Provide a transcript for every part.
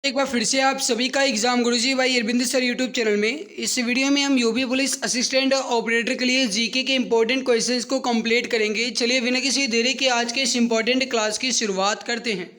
एक बार फिर से आप सभी का एग्जाम गुरुजी भाई अरविंद सर यूट्यूब चैनल में। इस वीडियो में हम यूपी पुलिस असिस्टेंट ऑपरेटर के लिए जीके के इंपॉर्टेंट क्वेश्चंस को कंप्लीट करेंगे। चलिए बिना किसी देरी के आज के इस इंपॉर्टेंट क्लास की शुरुआत करते हैं।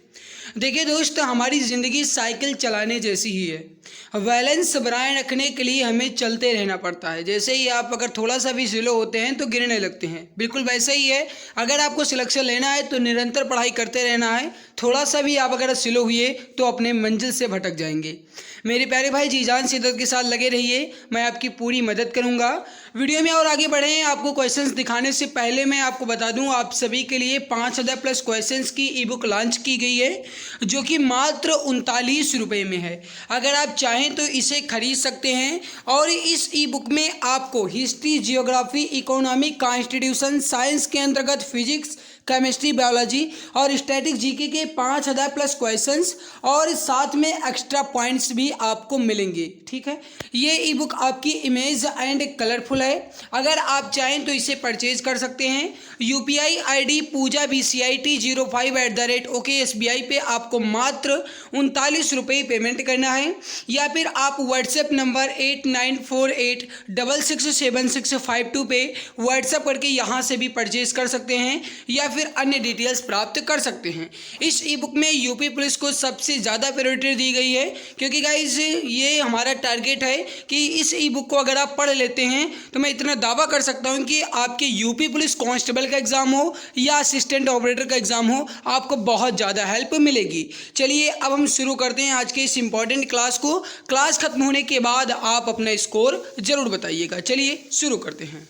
देखिए दोस्त, हमारी ज़िंदगी साइकिल चलाने जैसी ही है। बैलेंस बनाए रखने के लिए हमें चलते रहना पड़ता है। जैसे ही आप अगर थोड़ा सा भी स्लो होते हैं तो गिरने लगते हैं, बिल्कुल वैसा ही है। अगर आपको सिलेक्शन लेना है तो निरंतर पढ़ाई करते रहना है। थोड़ा सा भी आप अगर स्लो हुए तो अपने मंजिल से भटक जाएंगे। मेरे प्यारे भाई जी जान शिद्दत के साथ लगे रहिए, मैं आपकी पूरी मदद करूंगा। वीडियो में और आगे बढ़ें, आपको क्वेश्चंस दिखाने से पहले मैं आपको बता दूं, आप सभी के लिए 5000 प्लस क्वेश्चंस की ई बुक लॉन्च की गई है, जो कि मात्र 39 रुपये में है। अगर आप चाहें तो इसे खरीद सकते हैं। और इस ई बुक में आपको history, geography, economic, constitution, science के अंतर्गत फिजिक्स, केमिस्ट्री, बायोलॉजी और स्टैटिक जीके के 5000 प्लस क्वेश्चंस और साथ में एक्स्ट्रा पॉइंट्स भी आपको मिलेंगे। ठीक है, ये ई बुक आपकी इमेज एंड कलरफुल है। अगर आप चाहें तो इसे परचेज कर सकते हैं। यूपीआई आईडी पूजा BCIT05@OKSBI पे आपको मात्र 39 रुपये पेमेंट करना है, या फिर आप व्हाट्सएप नंबर 8948667652 पे व्हाट्सएप करके यहाँ से भी परचेज कर सकते हैं, या फिर अन्य डिटेल्स प्राप्त कर सकते हैं। इस ई बुक में यूपी पुलिस को सबसे ज़्यादा प्रायोरिटी दी गई है, क्योंकि गाइस ये हमारा टारगेट है कि इस ई बुक को अगर आप पढ़ लेते हैं तो मैं इतना दावा कर सकता हूं कि आपके यूपी पुलिस कांस्टेबल का एग्ज़ाम हो या असिस्टेंट ऑपरेटर का एग्ज़ाम हो, आपको बहुत ज़्यादा हेल्प मिलेगी। चलिए अब हम शुरू करते हैं आज के इस इंपॉर्टेंट क्लास को। क्लास खत्म होने के बाद आप अपना स्कोर ज़रूर बताइएगा। चलिए शुरू करते हैं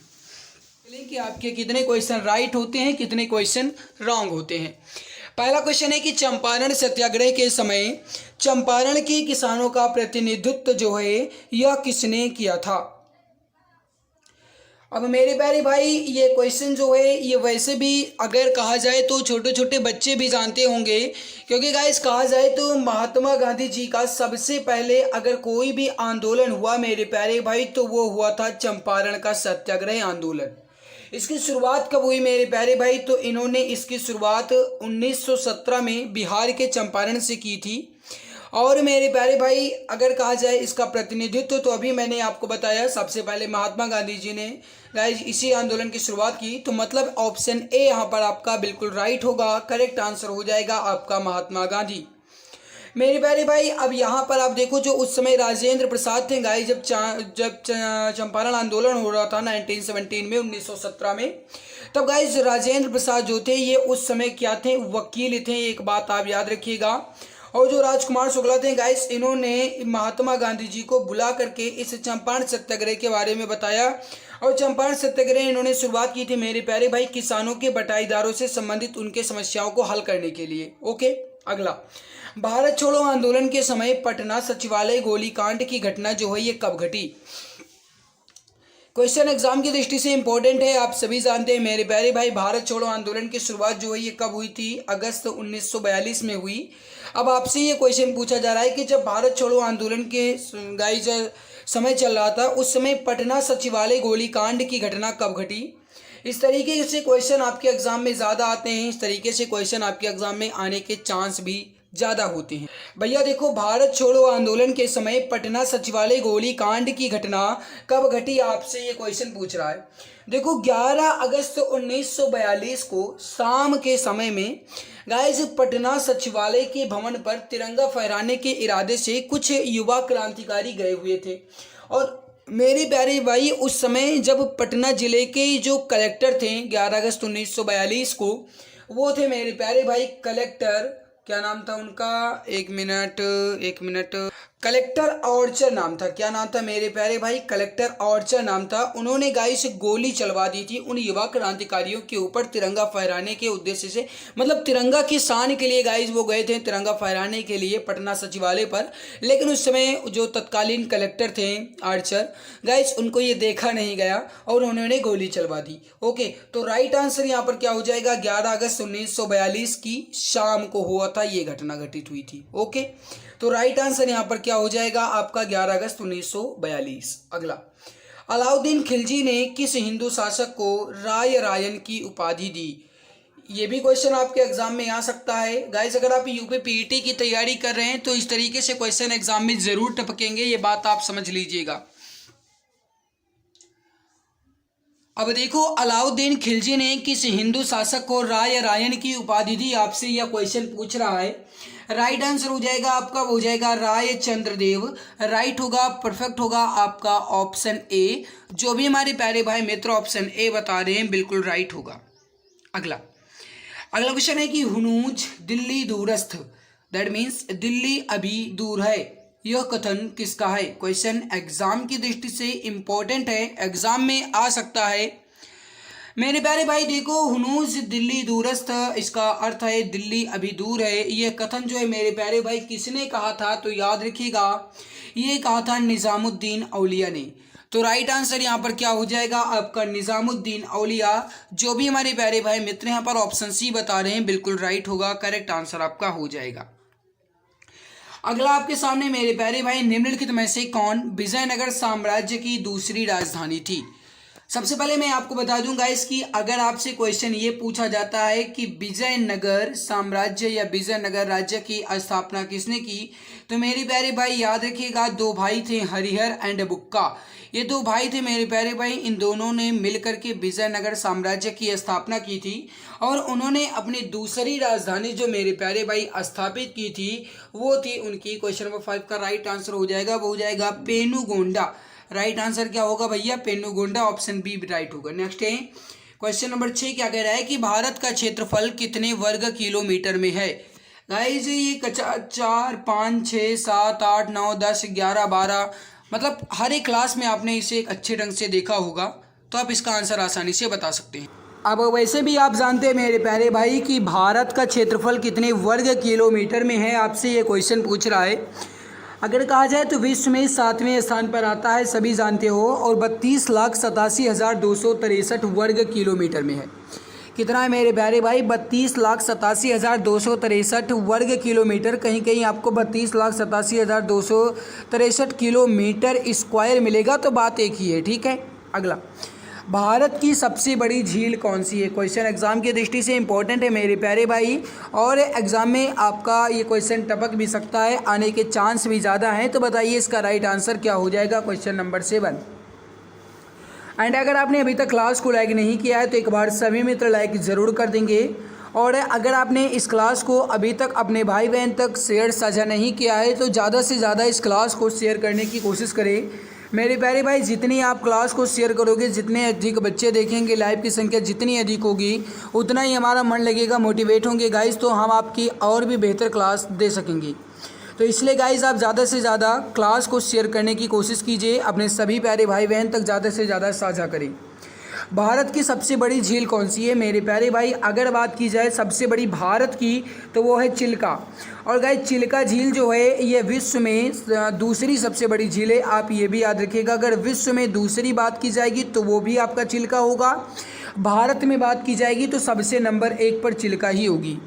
कि आपके कितने क्वेश्चन राइट होते हैं, कितने क्वेश्चन रॉन्ग होते हैं। पहला क्वेश्चन है कि चंपारण सत्याग्रह के समय चंपारण के किसानों का प्रतिनिधित्व जो है यह किसने किया था। अब मेरे प्यारे भाई, ये क्वेश्चन जो है ये वैसे भी अगर कहा जाए तो छोटे छोटे बच्चे भी जानते होंगे, क्योंकि गाइस कहा जाए तो महात्मा गांधी जी का सबसे पहले अगर कोई भी आंदोलन हुआ मेरे प्यारे भाई तो वो हुआ था चंपारण का सत्याग्रह आंदोलन। इसकी शुरुआत कब हुई मेरे प्यारे भाई, तो इन्होंने इसकी शुरुआत 1917 में बिहार के चंपारण से की थी। और मेरे प्यारे भाई अगर कहा जाए इसका प्रतिनिधित्व तो अभी मैंने आपको बताया सबसे पहले महात्मा गांधी जी ने गाइस इसी आंदोलन की शुरुआत की, तो मतलब ऑप्शन ए यहाँ पर आपका बिल्कुल राइट होगा। करेक्ट आंसर हो जाएगा आपका महात्मा गांधी। मेरे प्यारे भाई अब यहाँ पर आप देखो, जो उस समय राजेंद्र प्रसाद थे गाइस, जब चंपारण आंदोलन हो रहा था 1917 में 1917 में, तब गाइस राजेंद्र प्रसाद जो थे ये उस समय क्या थे, वकील थे। एक बात आप याद रखिएगा। और जो राजकुमार शुक्ला थे गाइस, इन्होंने महात्मा गांधी जी को बुला करके इस चंपारण सत्याग्रह के बारे में बताया। और चंपारण सत्याग्रह इन्होंने शुरुआत की थी मेरे प्यारे भाई किसानों के बटाईदारों से संबंधित उनके समस्याओं को हल करने के लिए। ओके, अगला, भारत छोड़ो आंदोलन के समय पटना सचिवालय गोलीकांड की घटना जो है ये कब घटी। क्वेश्चन एग्जाम की दृष्टि से इंपॉर्टेंट है, आप सभी जानते हैं मेरे प्यारे भाई भारत छोड़ो आंदोलन की शुरुआत जो है ये कब हुई थी, अगस्त 1942 में हुई। अब आपसे ये क्वेश्चन पूछा जा रहा है कि जब भारत छोड़ो आंदोलन के गाइस समय चल रहा था उस समय पटना सचिवालय गोलीकांड की घटना कब घटी। इस तरीके से क्वेश्चन आपके एग्जाम में ज़्यादा आते हैं, इस तरीके से क्वेश्चन आपके एग्जाम में आने के चांस भी ज़्यादा होते हैं। भैया देखो, भारत छोड़ो आंदोलन के समय पटना सचिवालय गोलीकांड की घटना कब घटी, आपसे ये क्वेश्चन पूछ रहा है। देखो 11 अगस्त 1942 को शाम के समय में गाइस पटना सचिवालय के भवन पर तिरंगा फहराने के इरादे से कुछ युवा क्रांतिकारी गए हुए थे। और मेरे प्यारे भाई उस समय जब पटना जिले के जो कलेक्टर थे 11 अगस्त 1942 को, वो थे मेरे प्यारे भाई कलेक्टर, क्या नाम था उनका, एक मिनट, कलेक्टर ऑर्चर नाम था। क्या नाम था मेरे प्यारे भाई, कलेक्टर ऑर्चर नाम था। उन्होंने गाइस गोली चलवा दी थी उन युवा क्रांतिकारियों के ऊपर तिरंगा फहराने के उद्देश्य से, मतलब तिरंगा की शान के लिए गाइस वो गए थे तिरंगा फहराने के लिए पटना सचिवालय पर। लेकिन उस समय जो तत्कालीन कलेक्टर थे आर्चर गाइस, उनको ये देखा नहीं गया और उन्होंने गोली चलवा दी। ओके, तो राइट आंसर यहाँ पर क्या हो जाएगा, 11 अगस्त 1942 की शाम को हुआ था, ये घटना घटित हुई थी। ओके, तो राइट आंसर यहाँ पर क्या हो जाएगा आपका 11 अगस्त 1942। अगला, अलाउद्दीन खिलजी ने किस हिंदू शासक को राय रायन की उपाधि दी। ये भी क्वेश्चन आपके एग्जाम में आ सकता है गाइस। अगर आप यूपी पीईटी की तैयारी कर रहे हैं तो इस तरीके से क्वेश्चन एग्जाम में जरूर टपकेंगे, ये बात आप समझ लीजिएगा। अब देखो, अलाउद्दीन खिलजी ने किस हिंदू शासक को राय रायन की उपाधि दी? आपसे यह क्वेश्चन पूछ रहा है। राइट आंसर हो जाएगा आपका, हो जाएगा राय चंद्रदेव। राइट होगा, परफेक्ट होगा आपका ऑप्शन ए। जो भी हमारे प्यारे भाई मित्र ऑप्शन ए बता रहे हैं बिल्कुल राइट होगा। अगला क्वेश्चन है कि हुनूज दिल्ली दूरस्थ, दैट मीन्स दिल्ली अभी दूर है, यह कथन किसका है? क्वेश्चन एग्जाम की दृष्टि से इंपॉर्टेंट है, एग्जाम में आ सकता है मेरे प्यारे भाई। देखो, हुनूज दिल्ली दूरस्थ, इसका अर्थ है दिल्ली अभी दूर है। यह कथन जो है मेरे प्यारे भाई किसने कहा था? तो याद रखिएगा, ये कहा था निजामुद्दीन औलिया ने। तो राइट आंसर यहाँ पर क्या हो जाएगा आपका? निजामुद्दीन औलिया। जो भी हमारे प्यारे भाई मित्र यहाँ पर ऑप्शन सी बता रहे हैं बिल्कुल राइट होगा, करेक्ट आंसर आपका हो जाएगा। अगला आपके सामने मेरे प्यारे भाई, निम्नलिखित में से कौन विजयनगर साम्राज्य की दूसरी राजधानी थी? सबसे पहले मैं आपको बता दूं गाइस कि अगर आपसे क्वेश्चन ये पूछा जाता है कि विजयनगर साम्राज्य या विजयनगर राज्य की स्थापना किसने की, तो मेरे प्यारे भाई याद रखिएगा, दो भाई थे, हरिहर एंड बुक्का। ये दो भाई थे मेरे प्यारे भाई, इन दोनों ने मिलकर के विजयनगर साम्राज्य की स्थापना की थी और उन्होंने अपनी दूसरी राजधानी जो मेरे प्यारे भाई स्थापित की थी वो थी उनकी, क्वेश्चन नंबर 5 का राइट आंसर हो जाएगा, वो हो जाएगा पेनुगोंडा। राइट आंसर क्या होगा भैया? पेनुगोंडा, ऑप्शन बी राइट होगा। नेक्स्ट है क्वेश्चन नंबर 6, क्या कह रहा है कि भारत का क्षेत्रफल कितने वर्ग किलोमीटर में है? गाइस ये 4 5 6 7 8 9 10 11 12, मतलब हर एक क्लास में आपने इसे एक अच्छे ढंग से देखा होगा, तो आप इसका आंसर आसानी से बता सकते हैं। अब वैसे भी आप जानते हैं मेरे प्यारे भाई कि भारत का क्षेत्रफल कितने वर्ग किलोमीटर में है, आपसे ये क्वेश्चन पूछ रहा है। अगर कहा जाए तो विश्व में 7वें स्थान पर आता है, सभी जानते हो, और 32,87,263 वर्ग किलोमीटर में है। कितना है मेरे प्यारे भाई? 32,87,263 वर्ग किलोमीटर। कहीं कहीं आपको 32,87,263 किलोमीटर स्क्वायर मिलेगा, तो बात एक ही है, ठीक है। अगला, भारत की सबसे बड़ी झील कौन सी है? क्वेश्चन एग्जाम की दृष्टि से इंपॉर्टेंट है मेरे प्यारे भाई, और एग्जाम में आपका ये क्वेश्चन टपक भी सकता है, आने के चांस भी ज़्यादा हैं। तो बताइए इसका राइट आंसर क्या हो जाएगा? Question number 7। एंड अगर आपने अभी तक क्लास को लाइक नहीं किया है तो एक बार सभी मित्र लाइक ज़रूर कर देंगे, और अगर आपने इस क्लास को अभी तक अपने भाई बहन तक शेयर साझा नहीं किया है तो ज़्यादा से ज़्यादा इस क्लास को शेयर करने की कोशिश करें मेरे प्यारे भाई। जितनी आप क्लास को शेयर करोगे, जितने अधिक बच्चे देखेंगे, लाइव की संख्या जितनी अधिक होगी, उतना ही हमारा मन लगेगा, मोटिवेट होंगे गाइस, तो हम आपकी और भी बेहतर क्लास दे सकेंगे। तो इसलिए गाइस आप ज़्यादा से ज़्यादा क्लास को शेयर करने की कोशिश कीजिए, अपने सभी प्यारे भाई बहन तक ज़्यादा से ज़्यादा साझा करें। भारत की सबसे बड़ी झील कौन सी है मेरे प्यारे भाई? अगर बात की जाए सबसे बड़ी भारत की तो वो है चिल्का। और गाइस चिल्का झील जो है ये विश्व में दूसरी सबसे बड़ी झील है, आप ये भी याद रखिएगा। अगर विश्व में दूसरी बात की जाएगी तो वो भी आपका चिल्का होगा, भारत में बात की जाएगी तो सबसे नंबर 1 पर चिल्का ही होगी।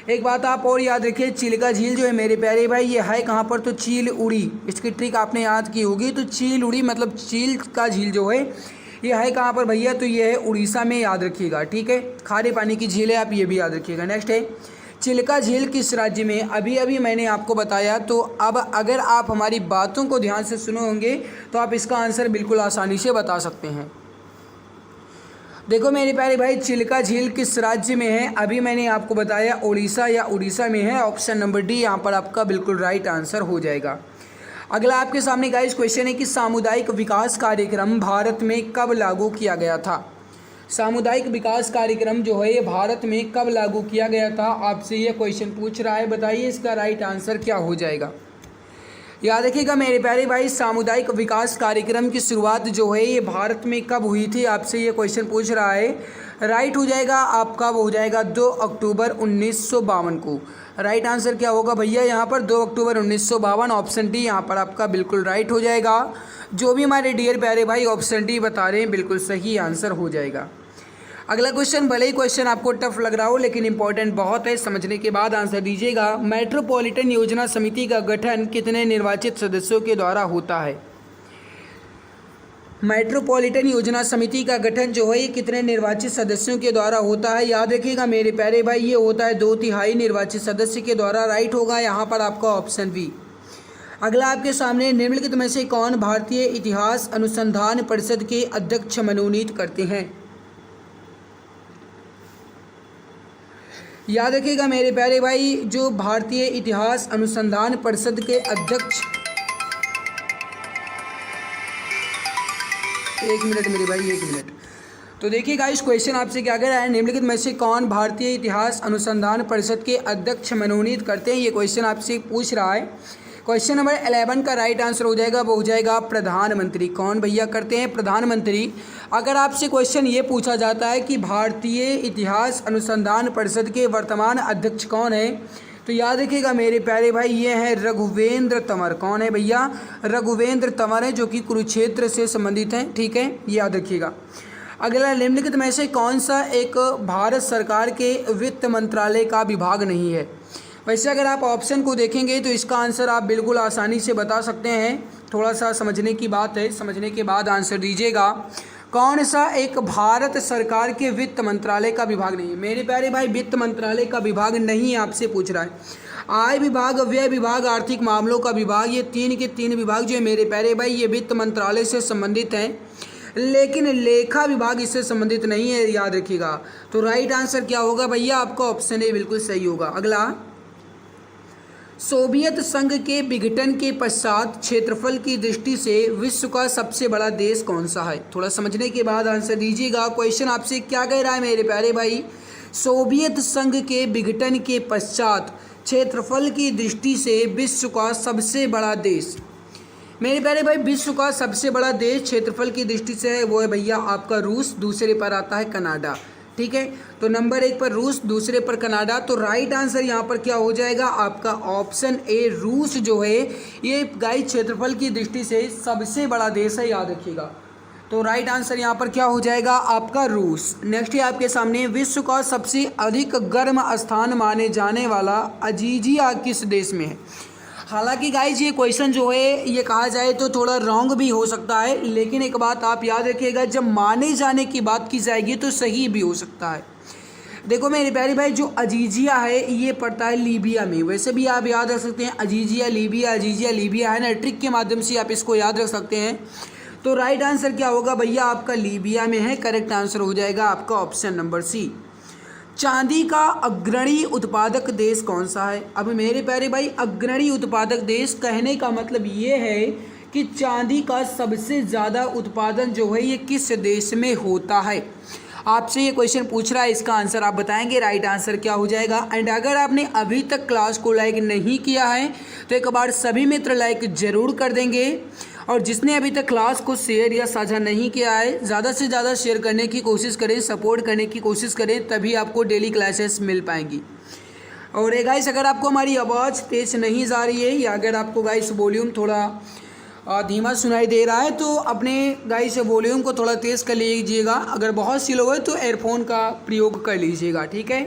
एक बात आप और याद रखिए, चिल्का झील जो है मेरे प्यारे भाई ये है कहाँ पर? तो चील उड़ी, इसकी ट्रिक आपने याद की होगी। तो चील उड़ी मतलब चील का झील जो है ये है कहाँ पर भैया? तो ये है उड़ीसा में, याद रखिएगा, ठीक है। खारे पानी की झील है, आप ये भी याद रखिएगा। नेक्स्ट है चिल्का झील किस राज्य में? अभी अभी मैंने आपको बताया, तो अब अगर आप हमारी बातों को ध्यान से सुने होंगे तो आप इसका आंसर बिल्कुल आसानी से बता सकते हैं। देखो मेरे प्यारे भाई, चिल्का झील किस राज्य में है? अभी मैंने आपको बताया उड़ीसा या उड़ीसा में है, ऑप्शन नंबर डी यहाँ पर आपका बिल्कुल राइट आंसर हो जाएगा। अगला आपके सामने गाइस क्वेश्चन है कि सामुदायिक विकास कार्यक्रम भारत में कब लागू किया गया था? सामुदायिक विकास कार्यक्रम जो है ये भारत में कब लागू किया गया था? आपसे ये क्वेश्चन पूछ रहा है, बताइए इसका राइट आंसर क्या हो जाएगा? याद रखिएगा मेरे प्यारे भाई, सामुदायिक विकास कार्यक्रम की शुरुआत जो है ये भारत में कब हुई थी? आपसे ये क्वेश्चन पूछ रहा है। राइट हो जाएगा आपका, वो हो जाएगा 2 अक्टूबर 1952 को। राइट आंसर क्या होगा भैया यहाँ पर? 2 अक्टूबर 1952, ऑप्शन डी यहाँ पर आपका बिल्कुल राइट हो जाएगा। जो भी हमारे डियर प्यारे भाई ऑप्शन डी बता रहे हैं बिल्कुल सही आंसर हो जाएगा। अगला क्वेश्चन, भले ही क्वेश्चन आपको टफ लग रहा हो लेकिन इंपॉर्टेंट बहुत है, समझने के बाद आंसर दीजिएगा। मेट्रोपॉलिटन योजना समिति का गठन कितने निर्वाचित सदस्यों के द्वारा होता है? मेट्रोपॉलिटन योजना समिति का गठन जो है ये कितने निर्वाचित सदस्यों के द्वारा होता है? याद रखिएगा मेरे प्यारे भाई, ये होता है 2/3 निर्वाचित सदस्य के द्वारा। राइट होगा यहाँ पर आपका ऑप्शन बी। अगला आपके सामने, निम्नलिखित में से कौन भारतीय इतिहास अनुसंधान परिषद के अध्यक्ष मनोनीत करते हैं? याद रखिएगा मेरे प्यारे भाई, जो भारतीय इतिहास अनुसंधान परिषद के अध्यक्ष, एक मिनट मेरे भाई, एक मिनट। तो देखिए गाइस, क्वेश्चन आपसे क्या कह रहा है, निम्नलिखित में से कौन भारतीय इतिहास अनुसंधान परिषद के अध्यक्ष मनोनीत करते हैं, ये क्वेश्चन आपसे पूछ रहा है। क्वेश्चन नंबर 11 का राइट आंसर हो जाएगा, वो हो जाएगा प्रधानमंत्री। कौन भैया करते हैं? प्रधानमंत्री। अगर आपसे क्वेश्चन ये पूछा जाता है कि भारतीय इतिहास अनुसंधान परिषद के वर्तमान अध्यक्ष कौन है, तो याद रखिएगा मेरे प्यारे भाई, ये हैं रघुवेंद्र तंवर। कौन है भैया? रघुवेंद्र तंवर है, जो कि कुरुक्षेत्र से संबंधित हैं। ठीक है, याद रखिएगा। अगला, निम्नलिखित में से कौन सा एक भारत सरकार के वित्त मंत्रालय का विभाग नहीं है? वैसे अगर आप ऑप्शन को देखेंगे तो इसका आंसर आप बिल्कुल आसानी से बता सकते हैं। थोड़ा सा समझने की बात है, समझने के बाद आंसर दीजिएगा। कौन सा एक भारत सरकार के वित्त मंत्रालय का विभाग नहीं है? मेरे प्यारे भाई, वित्त मंत्रालय का विभाग नहीं आपसे पूछ रहा है। आय विभाग, व्यय विभाग, आर्थिक मामलों का विभाग, ये 3 के 3 विभाग जो है मेरे प्यारे भाई, ये वित्त मंत्रालय से संबंधित हैं, लेकिन लेखा विभाग इससे संबंधित नहीं है, याद रखिएगा। तो राइट आंसर क्या होगा भैया? आपका ऑप्शन ए बिल्कुल सही होगा। अगला, सोवियत संघ के विघटन के पश्चात क्षेत्रफल की दृष्टि से विश्व का सबसे बड़ा देश कौन सा है? थोड़ा समझने के बाद आंसर दीजिएगा। क्वेश्चन आपसे क्या कह रहा है मेरे प्यारे भाई, सोवियत संघ के विघटन के पश्चात क्षेत्रफल की दृष्टि से विश्व का सबसे बड़ा देश। मेरे प्यारे भाई, विश्व का सबसे बड़ा देश क्षेत्रफल की दृष्टि से है, वो है भैया आपका रूस। दूसरे पर आता है कनाडा। ठीक है, तो नंबर 1 पर रूस, दूसरे पर कनाडा। तो राइट आंसर यहाँ पर क्या हो जाएगा? आपका ऑप्शन ए, रूस जो है ये गाइस क्षेत्रफल की दृष्टि से सबसे बड़ा देश है, याद रखिएगा। तो राइट आंसर यहाँ पर क्या हो जाएगा? आपका रूस। नेक्स्ट है आपके सामने, विश्व का सबसे अधिक गर्म स्थान माने जाने वाला अजीजिया किस देश में है? हालांकि गाइज ये क्वेश्चन जो है ये कहा जाए तो थोड़ा रॉन्ग भी हो सकता है, लेकिन एक बात आप याद रखिएगा, जब माने जाने की बात की जाएगी तो सही भी हो सकता है। देखो मेरे प्यारे भाई, जो अजीजिया है ये पड़ता है लीबिया में। वैसे भी आप याद रख सकते हैं अजीजिया लीबिया है ना, ट्रिक के माध्यम से आप इसको याद रख सकते हैं। तो राइट आंसर क्या होगा भैया? आपका लीबिया में है। करेक्ट आंसर हो जाएगा आपका ऑप्शन नंबर सी। चांदी का अग्रणी उत्पादक देश कौन सा है? अब मेरे प्यारे भाई, अग्रणी उत्पादक देश कहने का मतलब ये है कि चांदी का सबसे ज़्यादा उत्पादन जो है ये किस देश में होता है? आपसे ये क्वेश्चन पूछ रहा है, इसका आंसर आप बताएंगे। राइट आंसर क्या हो जाएगा? एंड अगर आपने अभी तक क्लास को लाइक नहीं किया है तो एक बार सभी मित्र लाइक ज़रूर कर देंगे, और जिसने अभी तक क्लास को शेयर या साझा नहीं किया है, ज़्यादा से ज़्यादा शेयर करने की कोशिश करें, सपोर्ट करने की कोशिश करें, तभी आपको डेली क्लासेस मिल पाएंगी। और ये गाइस, अगर आपको हमारी आवाज़ तेज़ नहीं जा रही है या अगर आपको गाइस वॉल्यूम थोड़ा धीमा सुनाई दे रहा है तो अपने गाइस वॉल्यूम को थोड़ा तेज़ कर लीजिएगा। अगर बहुत स्लो है तो एयरफोन का प्रयोग कर लीजिएगा। ठीक है,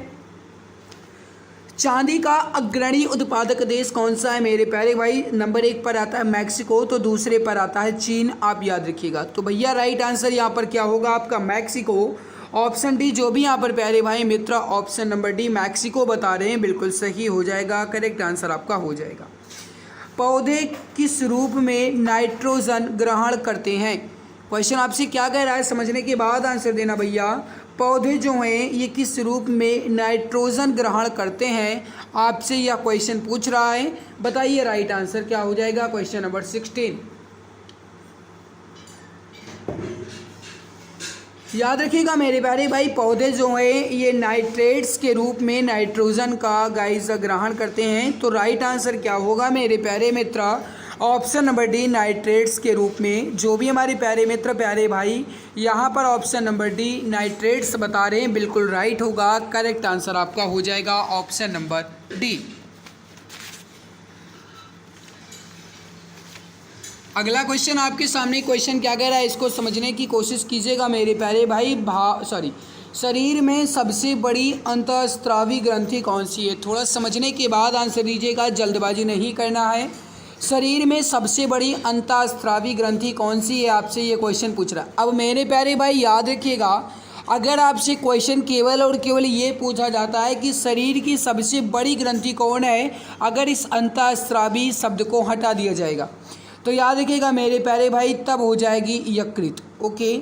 चांदी का अग्रणी उत्पादक देश कौन सा है मेरे प्यारे भाई? नंबर 1 पर आता है मैक्सिको, तो दूसरे पर आता है चीन। आप याद रखिएगा। तो भैया राइट आंसर यहाँ पर क्या होगा? आपका मैक्सिको। ऑप्शन डी, जो भी यहाँ पर प्यारे भाई मित्र ऑप्शन नंबर डी मैक्सिको बता रहे हैं, बिल्कुल सही हो जाएगा। करेक्ट आंसर आपका हो जाएगा। पौधे किस रूप में नाइट्रोजन ग्रहण करते हैं? क्वेश्चन आपसे क्या कह रहा है, समझने के बाद आंसर देना भैया। पौधे जो हैं ये किस रूप में नाइट्रोजन ग्रहण करते हैं, आपसे यह क्वेश्चन पूछ रहा है। बताइए राइट आंसर क्या हो जाएगा? Question number 16। याद रखिएगा मेरे प्यारे भाई, पौधे जो हैं ये नाइट्रेट्स के रूप में नाइट्रोजन का गाइस ग्रहण करते हैं। तो राइट आंसर क्या होगा मेरे प्यारे मित्र? ऑप्शन नंबर डी, नाइट्रेट्स के रूप में। जो भी हमारे प्यारे मित्र प्यारे भाई यहाँ पर ऑप्शन नंबर डी नाइट्रेट्स बता रहे हैं, बिल्कुल राइट होगा। करेक्ट आंसर आपका हो जाएगा ऑप्शन नंबर डी। अगला क्वेश्चन आपके सामने, क्वेश्चन क्या कह रहा है इसको समझने की कोशिश कीजिएगा मेरे प्यारे भाई। शरीर में सबसे बड़ी अंतःस्रावी ग्रंथि कौन सी है? थोड़ा समझने के बाद आंसर दीजिएगा, जल्दबाजी नहीं करना है। शरीर में सबसे बड़ी अंतःस्रावी ग्रंथि कौन सी है, आपसे ये क्वेश्चन पूछ रहा है। अब मेरे प्यारे भाई याद रखिएगा, अगर आपसे क्वेश्चन केवल और केवल ये पूछा जाता है कि शरीर की सबसे बड़ी ग्रंथि कौन है, अगर इस अंतःस्रावी शब्द को हटा दिया जाएगा तो याद रखिएगा मेरे प्यारे भाई तब हो जाएगी यकृत। ओके,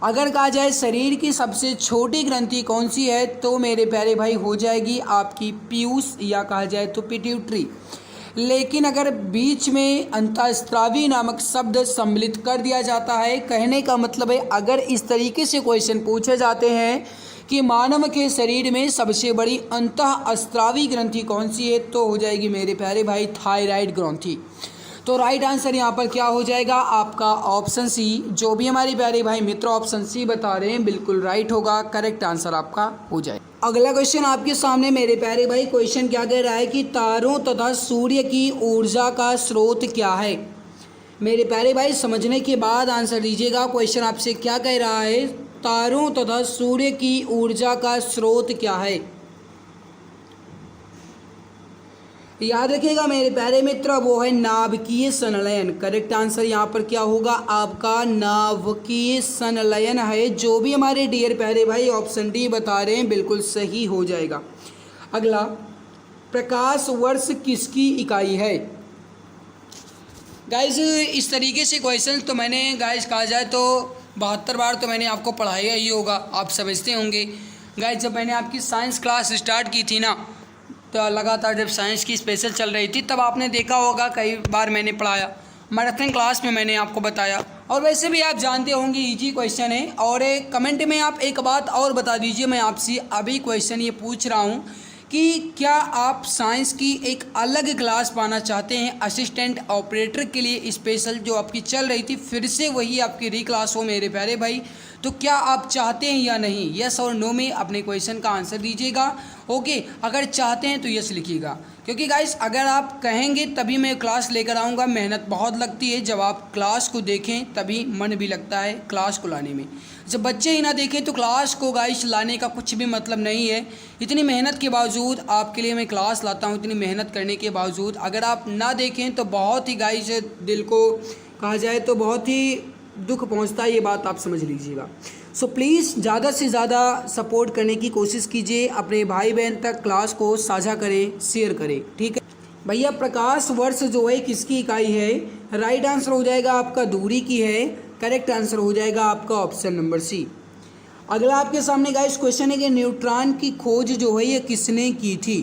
अगर कहा जाए शरीर की सबसे छोटी ग्रंथि कौन सी है तो मेरे प्यारे भाई हो जाएगी आपकी पीयूष या कहा जाए तो पिट्यूटरी। लेकिन अगर बीच में अंतःस्रावी नामक शब्द सम्मिलित कर दिया जाता है, कहने का मतलब है अगर इस तरीके से क्वेश्चन पूछे जाते हैं कि मानव के शरीर में सबसे बड़ी अंतःस्रावी ग्रंथि कौन सी है तो हो जाएगी मेरे प्यारे भाई थायराइड ग्रंथि। तो राइट आंसर यहाँ पर क्या हो जाएगा आपका ऑप्शन सी। जो भी हमारे प्यारे भाई मित्र ऑप्शन सी बता रहे हैं बिल्कुल राइट होगा, करेक्ट आंसर आपका हो जाए। अगला क्वेश्चन आपके सामने मेरे प्यारे भाई, क्वेश्चन क्या कह रहा है कि तारों तथा सूर्य की ऊर्जा का स्रोत क्या है। मेरे प्यारे भाई समझने के बाद आंसर दीजिएगा। क्वेश्चन आपसे क्या कह रहा है, तारों तथा सूर्य की ऊर्जा का स्रोत क्या है। याद रखिएगा मेरे प्यारे मित्र, वो है नाभिकीय संलयन। करेक्ट आंसर यहाँ पर क्या होगा आपका नाभिकीय संलयन है। जो भी हमारे डियर प्यारे भाई ऑप्शन डी बता रहे हैं बिल्कुल सही हो जाएगा। अगला, प्रकाश वर्ष किसकी इकाई है। गाइज इस तरीके से क्वेश्चन तो मैंने गाइज कहा जाए तो 72 बार तो मैंने आपको पढ़ाया ही होगा, आप समझते होंगे। गाइज जब मैंने आपकी साइंस क्लास स्टार्ट की थी ना, तो लगातार जब साइंस की स्पेशल चल रही थी तब आपने देखा होगा कई बार मैंने पढ़ाया, मैराथन क्लास में मैंने आपको बताया। और वैसे भी आप जानते होंगे इजी क्वेश्चन है। और कमेंट में आप एक बात और बता दीजिए, मैं आपसे अभी क्वेश्चन ये पूछ रहा हूँ कि क्या आप साइंस की एक अलग क्लास पाना चाहते हैं असिस्टेंट ऑपरेटर के लिए स्पेशल, जो आपकी चल रही थी फिर से वही आपकी री क्लास हो मेरे प्यारे भाई। तो क्या आप चाहते हैं या नहीं, यस और नो में अपने क्वेश्चन का आंसर दीजिएगा। ओके, अगर चाहते हैं तो यस लिखिएगा, क्योंकि गाइस अगर आप कहेंगे तभी मैं क्लास लेकर आऊँगा। मेहनत बहुत लगती है, जब आप क्लास को देखें तभी मन भी लगता है क्लास को लाने में। जब बच्चे ही ना देखें तो क्लास को गाइस लाने का कुछ भी मतलब नहीं है। इतनी मेहनत के बावजूद आपके लिए मैं क्लास लाता हूँ, इतनी मेहनत करने के बावजूद अगर आप ना देखें तो बहुत ही गाइस दिल को कहा जाए तो बहुत ही दुख पहुंचता है, ये बात आप समझ लीजिएगा। सो प्लीज़ ज़्यादा से ज़्यादा सपोर्ट करने की कोशिश कीजिए, अपने भाई बहन तक क्लास को साझा करें, शेयर करें, ठीक है भैया। प्रकाश वर्ष जो है किसकी इकाई है, राइट आंसर हो जाएगा आपका दूरी की है। करेक्ट आंसर हो जाएगा आपका ऑप्शन नंबर सी। अगला आपके सामने गाइस क्वेश्चन है कि न्यूट्रॉन की खोज जो है ये किसने की थी।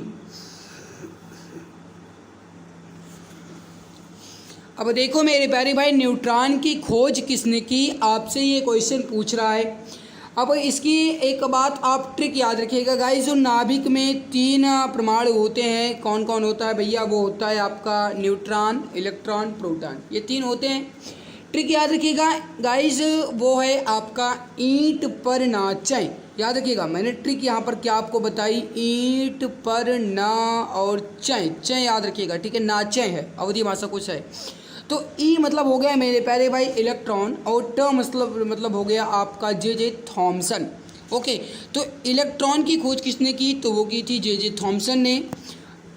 अब देखो मेरे प्यारे भाई, न्यूट्रॉन की खोज किसने की, आपसे ये क्वेश्चन पूछ रहा है। अब इसकी एक बात आप ट्रिक याद रखिएगा गाइस, जो नाभिक में 3 परमाणु होते हैं, कौन कौन होता है भैया, वो होता है आपका न्यूट्रॉन, इलेक्ट्रॉन, प्रोटॉन, ये 3 होते हैं। ट्रिक याद रखिएगा गाइस, वो है आपका ईंट पर नाचें। याद रखिएगा मैंने ट्रिक यहाँ पर क्या आपको बताई, ईंट पर ना और चें याद रखिएगा, ठीक है। नाचें है अवधी भाषा कुछ है। तो ई मतलब हो गया मेरे प्यारे भाई इलेक्ट्रॉन, और ट मतलब हो गया आपका जे थॉमसन। ओके, तो इलेक्ट्रॉन की खोज किसने की, तो वो की थी जे थॉमसन ने।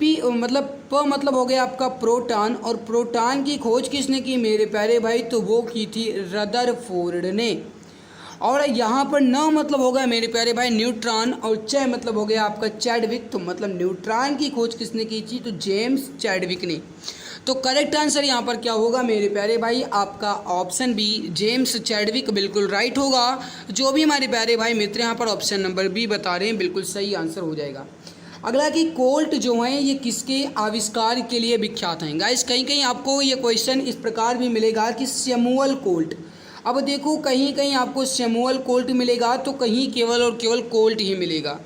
पी मतलब प मतलब हो गया आपका प्रोटॉन, और प्रोटॉन की खोज किसने की मेरे प्यारे भाई, तो वो की थी रदरफोर्ड ने। और यहाँ पर न मतलब हो गया मेरे प्यारे भाई न्यूट्रॉन, और च मतलब हो गया आपका चैडविक। तो मतलब न्यूट्रॉन की खोज किसने की थी, तो जेम्स चैडविक ने। तो करेक्ट आंसर यहाँ पर क्या होगा मेरे प्यारे भाई, आपका ऑप्शन बी जेम्स चैडविक बिल्कुल राइट होगा। जो भी हमारे प्यारे भाई मित्र यहाँ पर ऑप्शन नंबर बी बता रहे हैं बिल्कुल सही आंसर हो जाएगा। अगला कि कोल्ट जो हैं ये किसके आविष्कार के लिए विख्यात हैं। गाइस कहीं कहीं आपको ये क्वेश्चन इस प्रकार भी मिलेगा कि सैमुअल कोल्ट। अब देखो कहीं कहीं आपको सैमुअल कोल्ट मिलेगा तो कहीं केवल और केवल कोल्ट ही मिलेगा।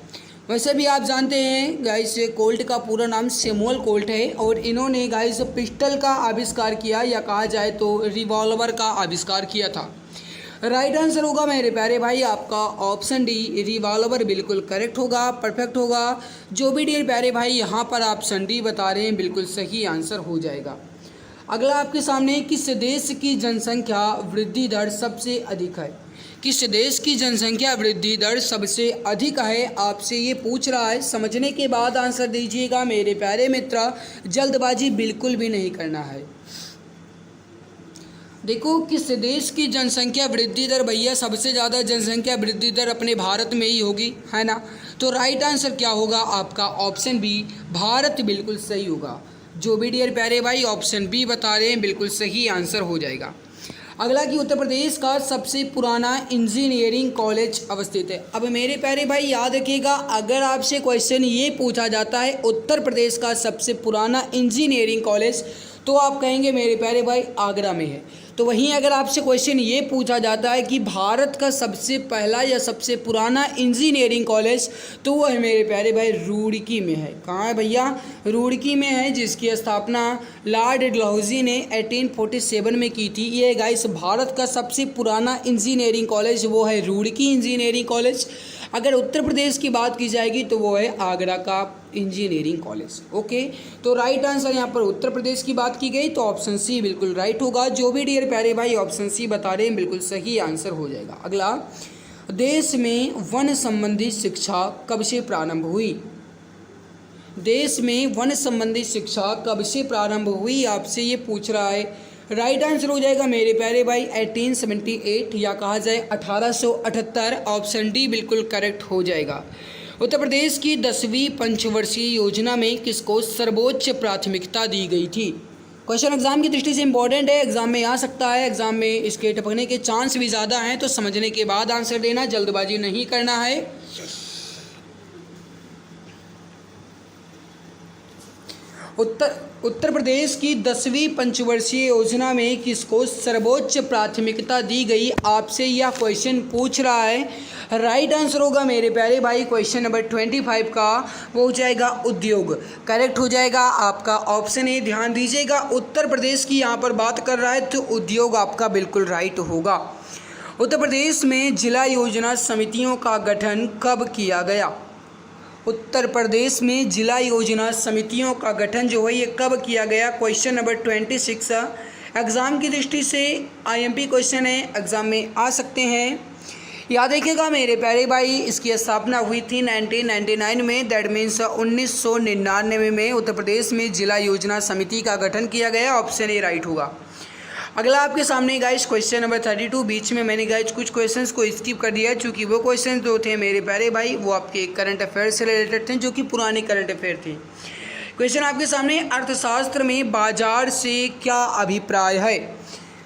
वैसे भी आप जानते हैं गाइस कोल्ट का पूरा नाम सैमुअल कोल्ट है, और इन्होंने गाइस पिस्टल का आविष्कार किया, या कहा जाए तो रिवॉल्वर का आविष्कार किया था। राइट आंसर होगा मेरे प्यारे भाई आपका ऑप्शन डी रिवॉल्वर बिल्कुल करेक्ट होगा, परफेक्ट होगा। जो भी डियर प्यारे भाई यहाँ पर ऑप्शन डी बता रहे हैं बिल्कुल सही आंसर हो जाएगा। अगला आपके सामने किस देश की जनसंख्या वृद्धि दर सबसे अधिक है, किस देश की जनसंख्या वृद्धि दर सबसे अधिक है, आपसे ये पूछ रहा है। समझने के बाद आंसर दीजिएगा मेरे प्यारे मित्र, जल्दबाजी बिल्कुल भी नहीं करना है। देखो किस देश की जनसंख्या वृद्धि दर भैया, सबसे ज़्यादा जनसंख्या वृद्धि दर अपने भारत में ही होगी, है ना। तो राइट आंसर क्या होगा आपका ऑप्शन बी, भारत बिल्कुल सही होगा। जो भी डियर प्यारे भाई ऑप्शन बी बता रहे हैं बिल्कुल सही आंसर हो जाएगा। अगला कि उत्तर प्रदेश का सबसे पुराना इंजीनियरिंग कॉलेज अवस्थित है। अब मेरे प्यारे भाई याद रखिएगा, अगर आपसे क्वेश्चन ये पूछा जाता है उत्तर प्रदेश का सबसे पुराना इंजीनियरिंग कॉलेज, तो आप कहेंगे मेरे प्यारे भाई आगरा में है। तो वहीं अगर आपसे क्वेश्चन ये पूछा जाता है कि भारत का सबसे पहला या सबसे पुराना इंजीनियरिंग कॉलेज, तो वह मेरे प्यारे भाई रुड़की में है। कहाँ है भैया? रुड़की में है, जिसकी स्थापना लॉर्ड डलहौजी ने 1847 में की थी। ये गाइस भारत का सबसे पुराना इंजीनियरिंग कॉलेज वो है रुड़की इंजीनियरिंग कॉलेज। अगर उत्तर प्रदेश की बात की जाएगी तो वो है आगरा का इंजीनियरिंग कॉलेज। ओके, तो राइट आंसर यहाँ पर उत्तर प्रदेश की बात की गई तो ऑप्शन सी बिल्कुल राइट होगा। जो भी डियर प्यारे भाई ऑप्शन सी बता रहे हैं बिल्कुल सही आंसर हो जाएगा। अगला, देश में वन संबंधी शिक्षा कब से प्रारंभ हुई? देश में वन संबंधी शिक्षा कब से प्रारंभ हुई आपसे ये पूछ रहा है। राइट आंसर हो जाएगा मेरे प्यारे भाई 1878 या कहा जाए 1878। ऑप्शन डी बिल्कुल करेक्ट हो जाएगा। उत्तर प्रदेश की 10वीं पंचवर्षीय योजना में किसको सर्वोच्च प्राथमिकता दी गई थी? क्वेश्चन एग्जाम की दृष्टि से इंपॉर्टेंट है, एग्जाम में आ सकता है, एग्जाम में इसके टपकने के चांस भी ज़्यादा हैं, तो समझने के बाद आंसर देना, जल्दबाजी नहीं करना है। उत्तर प्रदेश की 10वीं पंचवर्षीय योजना में किसको सर्वोच्च प्राथमिकता दी गई, आपसे यह क्वेश्चन पूछ रहा है। राइट आंसर होगा मेरे प्यारे भाई क्वेश्चन नंबर 25 का, वो हो जाएगा उद्योग। करेक्ट हो जाएगा आपका ऑप्शन ए। ध्यान दीजिएगा, उत्तर प्रदेश की यहाँ पर बात कर रहा है तो उद्योग आपका बिल्कुल राइट होगा। उत्तर प्रदेश में जिला योजना समितियों का गठन कब किया गया? उत्तर प्रदेश में जिला योजना समितियों का गठन जो है ये कब किया गया? क्वेश्चन नंबर 26 एग्ज़ाम की दृष्टि से आईएमपी क्वेश्चन है, एग्ज़ाम में आ सकते हैं। याद रखिएगा मेरे प्यारे भाई, इसकी स्थापना हुई थी 1999 में, दैट मीन्स 1999 में उत्तर प्रदेश में जिला योजना समिति का गठन किया गया। ऑप्शन ए राइट होगा। अगला आपके सामने गाइस क्वेश्चन नंबर 32। बीच में मैंने गाइस कुछ क्वेश्चंस को स्किप कर दिया, चूँकि वो क्वेश्चन जो थे मेरे प्यारे भाई वो आपके करंट अफेयर से रिलेटेड थे, जो कि पुराने करंट अफेयर थे। क्वेश्चन आपके सामने, अर्थशास्त्र में बाजार से क्या अभिप्राय है?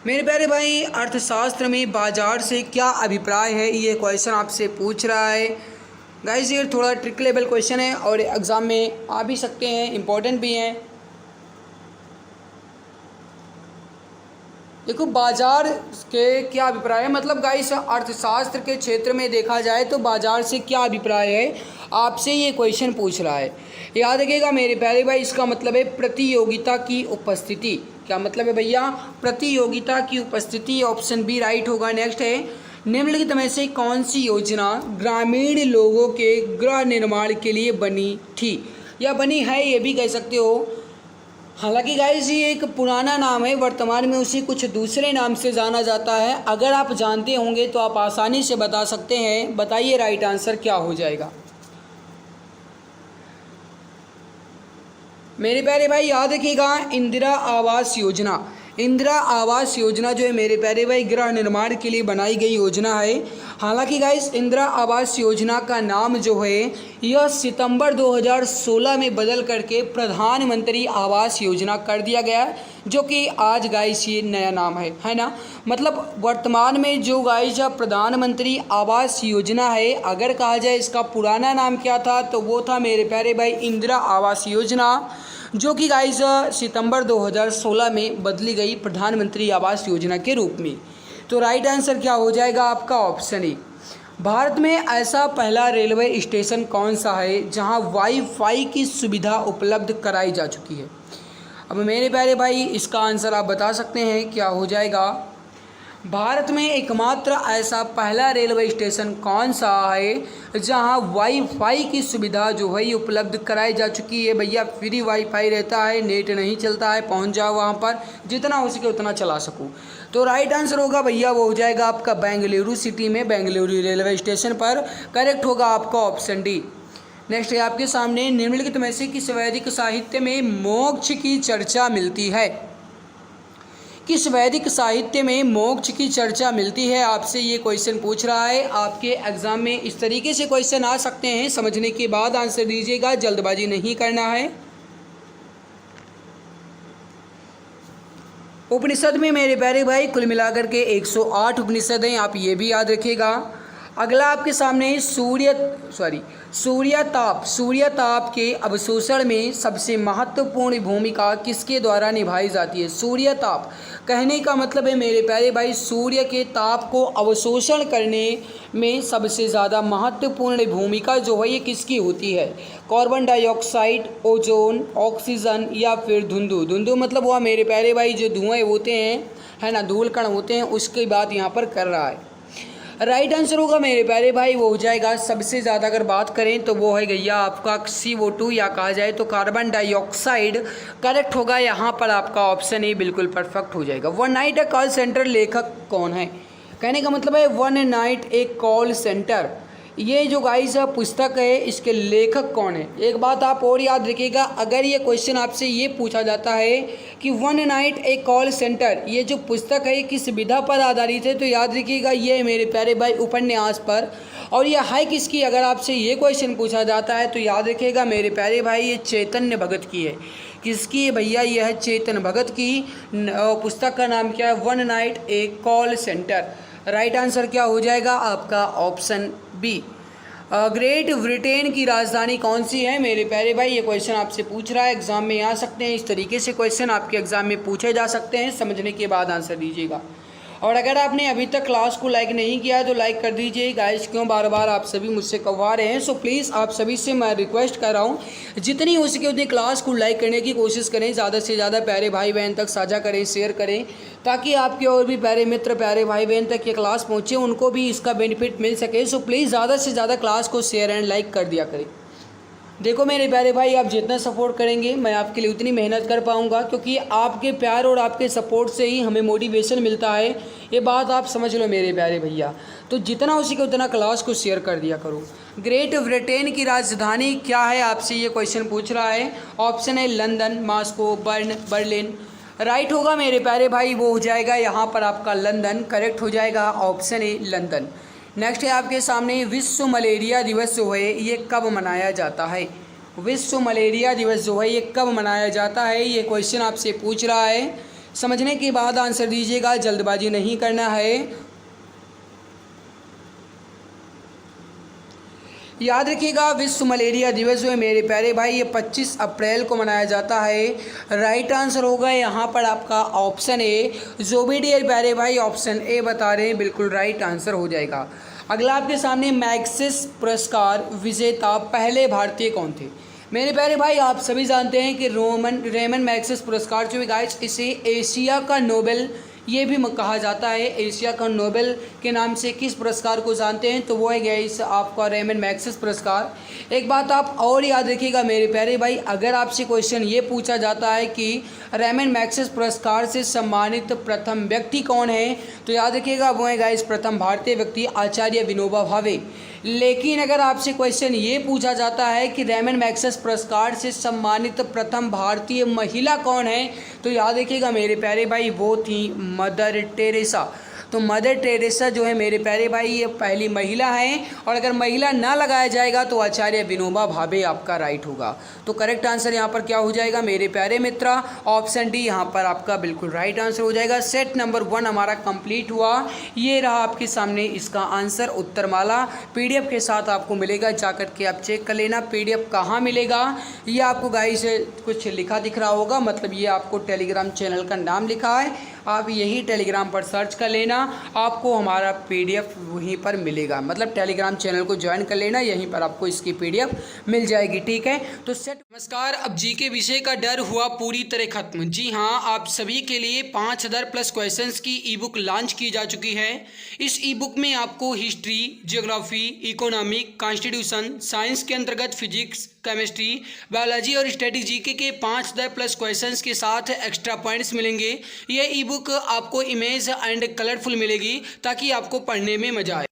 मेरे प्यारे भाई अर्थशास्त्र में बाजार से क्या अभिप्राय है, ये क्वेश्चन आपसे पूछ रहा है। गाइस ये थोड़ा ट्रिक लेवल क्वेश्चन है और एग्ज़ाम में आ भी सकते हैं, इंपॉर्टेंट भी हैं। देखो बाजार के क्या अभिप्राय है, मतलब गाइस अर्थशास्त्र के क्षेत्र में देखा जाए तो बाजार से क्या अभिप्राय है, आपसे ये क्वेश्चन पूछ रहा है। याद रखिएगा मेरे प्यारे भाई, इसका मतलब है प्रतियोगिता की उपस्थिति। क्या मतलब है भैया? प्रतियोगिता की उपस्थिति। ऑप्शन बी राइट होगा। नेक्स्ट है, निम्नलिखित में से कौन सी योजना ग्रामीण लोगों के गृह निर्माण के लिए बनी थी या बनी है, ये भी कह सकते हो। हालांकि गाइस ये एक पुराना नाम है, वर्तमान में उसे कुछ दूसरे नाम से जाना जाता है। अगर आप जानते होंगे तो आप आसानी से बता सकते हैं। बताइए राइट आंसर क्या हो जाएगा? मेरे प्यारे भाई याद रखिएगा, इंदिरा आवास योजना। इंदिरा आवास योजना जो है मेरे प्यारे भाई गृह निर्माण के लिए बनाई गई योजना है। हालांकि गाइस इंदिरा आवास योजना का नाम जो है यह सितंबर 2016 में बदल करके प्रधानमंत्री आवास योजना कर दिया गया, जो कि आज गाइस ये नया नाम है ना। मतलब वर्तमान में जो गाइस प्रधानमंत्री आवास योजना है, अगर कहा जाए इसका पुराना नाम क्या था तो वो था मेरे प्यारे भाई इंदिरा आवास योजना, जो कि गाइस सितंबर 2016 में बदली गई प्रधानमंत्री आवास योजना के रूप में। तो राइट आंसर क्या हो जाएगा आपका? Option A. भारत में ऐसा पहला रेलवे स्टेशन कौन सा है जहां वाईफाई की सुविधा उपलब्ध कराई जा चुकी है? अब मेरे प्यारे भाई इसका आंसर आप बता सकते हैं, क्या हो जाएगा? भारत में एकमात्र ऐसा पहला रेलवे स्टेशन कौन सा है जहां वाईफाई की सुविधा जो है ये उपलब्ध कराई जा चुकी है? भैया फ्री वाईफाई रहता है, नेट नहीं चलता है, पहुंच जाओ वहां पर, जितना हो सके उतना चला सकूं। तो राइट आंसर होगा भैया वो हो जाएगा आपका बेंगलुरु सिटी में, बेंगलुरु रेलवे स्टेशन पर। करेक्ट होगा आपका ऑप्शन डी। नेक्स्ट है आपके सामने, निम्नलिखित में से किस वैदिक साहित्य में मोक्ष की चर्चा मिलती है? किस वैदिक साहित्य में मोक्ष की चर्चा मिलती है? आपसे ये क्वेश्चन पूछ रहा है। आपके एग्जाम में इस तरीके से क्वेश्चन आ सकते हैं, समझने के बाद आंसर दीजिएगा, जल्दबाजी नहीं करना है। उपनिषद में मेरे प्यारे भाई कुल मिलाकर के 108 उपनिषद हैं, आप ये भी याद रखिएगा। अगला आपके सामने सूर्य ताप के अवशोषण में सबसे महत्वपूर्ण भूमिका किसके द्वारा निभाई जाती है? सूर्य ताप कहने का मतलब है मेरे प्यारे भाई सूर्य के ताप को अवशोषण करने में सबसे ज़्यादा महत्वपूर्ण भूमिका जो है ये किसकी होती है? कार्बन डाइऑक्साइड, ओजोन, ऑक्सीजन या फिर धुंधु। धुंधु मतलब वह मेरे प्यारे भाई जो धुएँ होते हैं, है ना, धूल कण होते हैं, उसकी बात यहाँ पर कर रहा है। राइट आंसर होगा मेरे प्यारे भाई वो हो जाएगा सबसे ज़्यादा अगर बात करें तो वो है गैया आपका CO2 या कहा जाए तो कार्बन डाइऑक्साइड। करेक्ट होगा यहाँ पर आपका ऑप्शन ए बिल्कुल परफेक्ट हो जाएगा। वन नाइट ए कॉल सेंटर लेखक कौन है? कहने का मतलब है वन नाइट ए कॉल सेंटर, ये जो गाइस पुस्तक है इसके लेखक कौन है? एक बात आप और याद रखिएगा, अगर ये क्वेश्चन आपसे ये पूछा जाता है कि वन नाइट ए कॉल सेंटर ये जो पुस्तक है किस विधा पर आधारित है, तो याद रखिएगा ये मेरे प्यारे भाई उपन्यास पर। और ये है किसकी? अगर आपसे ये क्वेश्चन पूछा जाता है तो याद रखिएगा मेरे प्यारे भाई ये चैतन्य भगत की है। किसकी है भैया? यह है चेतन भगत की। पुस्तक का नाम क्या है? वन नाइट ए कॉल सेंटर। राइट आंसर क्या हो जाएगा आपका? Option B. ग्रेट ब्रिटेन की राजधानी कौन सी है? मेरे प्यारे भाई ये क्वेश्चन आपसे पूछ रहा है, एग्जाम में आ सकते हैं, इस तरीके से क्वेश्चन आपके एग्जाम में पूछे जा सकते हैं, समझने के बाद आंसर दीजिएगा। और अगर आपने अभी तक क्लास को लाइक नहीं किया है तो लाइक कर दीजिए गाइस, क्यों बार बार आप सभी मुझसे कहवा रहे हैं। सो प्लीज़ आप सभी से मैं रिक्वेस्ट कर रहा हूँ जितनी हो सके उतनी क्लास को लाइक करने की कोशिश करें, ज़्यादा से ज़्यादा प्यारे भाई बहन तक साझा करें, शेयर करें, ताकि आपके और भी प्यारे मित्र प्यारे भाई बहन तक ये क्लास पहुँचे, उनको भी इसका बेनिफिट मिल सके। सो प्लीज़ ज़्यादा से ज़्यादा क्लास को शेयर एंड लाइक कर दिया करें। देखो मेरे प्यारे भाई आप जितना सपोर्ट करेंगे मैं आपके लिए उतनी मेहनत कर पाऊंगा, क्योंकि आपके प्यार और आपके सपोर्ट से ही हमें मोटिवेशन मिलता है। ये बात आप समझ लो मेरे प्यारे भैया। तो जितना हो सके उतना क्लास को शेयर कर दिया करो। ग्रेट ब्रिटेन की राजधानी क्या है? आपसे ये क्वेश्चन पूछ रहा है। ऑप्शन है London, Moscow, burn, Berlin. Right होगा मेरे प्यारे भाई वो हो जाएगा यहाँ पर आपका लंदन। करेक्ट हो जाएगा ऑप्शन ए लंदन। नेक्स्ट है आपके सामने विश्व मलेरिया दिवस जो है ये कब मनाया जाता है? विश्व मलेरिया दिवस जो है ये कब मनाया जाता है, ये क्वेश्चन आपसे पूछ रहा है, समझने के बाद आंसर दीजिएगा, जल्दबाजी नहीं करना है। याद रखिएगा विश्व मलेरिया दिवस जो है मेरे प्यारे भाई ये 25 अप्रैल को मनाया जाता है। राइट आंसर होगा यहाँ पर आपका ऑप्शन ए। जो भी डियर प्यारे भाई ऑप्शन ए बता रहे हैं बिल्कुल राइट आंसर हो जाएगा। अगला आपके सामने मैग्सेस पुरस्कार विजेता पहले भारतीय कौन थे? मेरे प्यारे भाई आप सभी जानते हैं कि रेमन मैग्सेस पुरस्कार जो है गाइस इसे एशिया का नोबेल ये भी कहा जाता है। एशिया का नोबेल के नाम से किस पुरस्कार को जानते हैं? तो वो है गाइस आपका रेमन मैग्सेस पुरस्कार। एक बात आप और याद रखिएगा मेरे प्यारे भाई, अगर आपसे क्वेश्चन ये पूछा जाता है कि रेमन मैग्सेस पुरस्कार से सम्मानित प्रथम व्यक्ति कौन है, तो याद रखिएगा वो है गाइस प्रथम भारतीय व्यक्ति आचार्य विनोबा भावे। लेकिन अगर आपसे क्वेश्चन ये पूछा जाता है कि रेमन मैग्सेस पुरस्कार से सम्मानित प्रथम भारतीय महिला कौन है, तो याद रखिएगा मेरे प्यारे भाई वो थी मदर टेरेसा। तो मदर टेरेसा जो है मेरे प्यारे भाई ये पहली महिला हैं, और अगर महिला ना लगाया जाएगा तो आचार्य विनोबा भावे आपका राइट होगा। तो करेक्ट आंसर यहाँ पर क्या हो जाएगा मेरे प्यारे मित्रा? ऑप्शन डी यहाँ पर आपका बिल्कुल राइट आंसर हो जाएगा। सेट नंबर 1 हमारा कंप्लीट हुआ। ये रहा आपके सामने इसका आंसर उत्तरमाला PDF के साथ आपको मिलेगा, जाकर के आप चेक कर लेना। PDF कहाँ मिलेगा? ये आपको गाइस कुछ लिखा दिख रहा होगा, मतलब ये आपको टेलीग्राम चैनल का नाम लिखा है, आप यही टेलीग्राम पर सर्च कर लेना, आपको हमारा PDF वहीं पर मिलेगा। मतलब टेलीग्राम चैनल को ज्वाइन कर लेना, यहीं पर आपको इसकी PDF मिल जाएगी। ठीक है, तो सेट। नमस्कार, अब जीके विषय का डर हुआ पूरी तरह खत्म। जी हाँ, आप सभी के लिए 5000 प्लस क्वेश्चंस की ई बुक लॉन्च की जा चुकी है। इस ई बुक में आपको history, geography, economic, constitution, science के अंतर्गत फिजिक्स, केमिस्ट्री, बायोलॉजी और स्टैटिक जीके के 5000 प्लस क्वेश्चंस के साथ एक्स्ट्रा पॉइंट्स मिलेंगे। ये ई बुक आपको इमेज एंड कलरफुल मिलेगी ताकि आपको पढ़ने में मजा आए।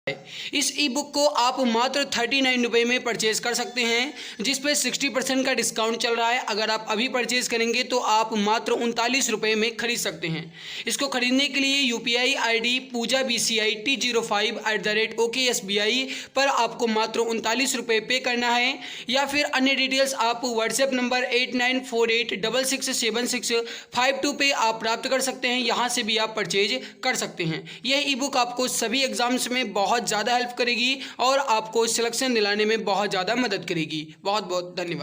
इस ई बुक को आप मात्र 39 रुपये में परचेज कर सकते हैं, जिस पे 60% का डिस्काउंट चल रहा है। अगर आप अभी परचेज करेंगे तो आप मात्र 39 रुपये में खरीद सकते हैं। इसको खरीदने के लिए UPI ID पूजा BCI T05@OKSBI पर आपको मात्र 39 रुपये पे करना है, या फिर अन्य डिटेल्स आप व्हाट्सएप नंबर 8948667652 पे आप प्राप्त कर सकते हैं। यहाँ से भी आप परचेज कर सकते हैं। यह ई बुक आपको सभी एग्जाम्स में बहुत ज़्यादा हेल्प करेगी और आपको सिलेक्शन दिलाने में बहुत ज़्यादा मदद करेगी। बहुत बहुत धन्यवाद।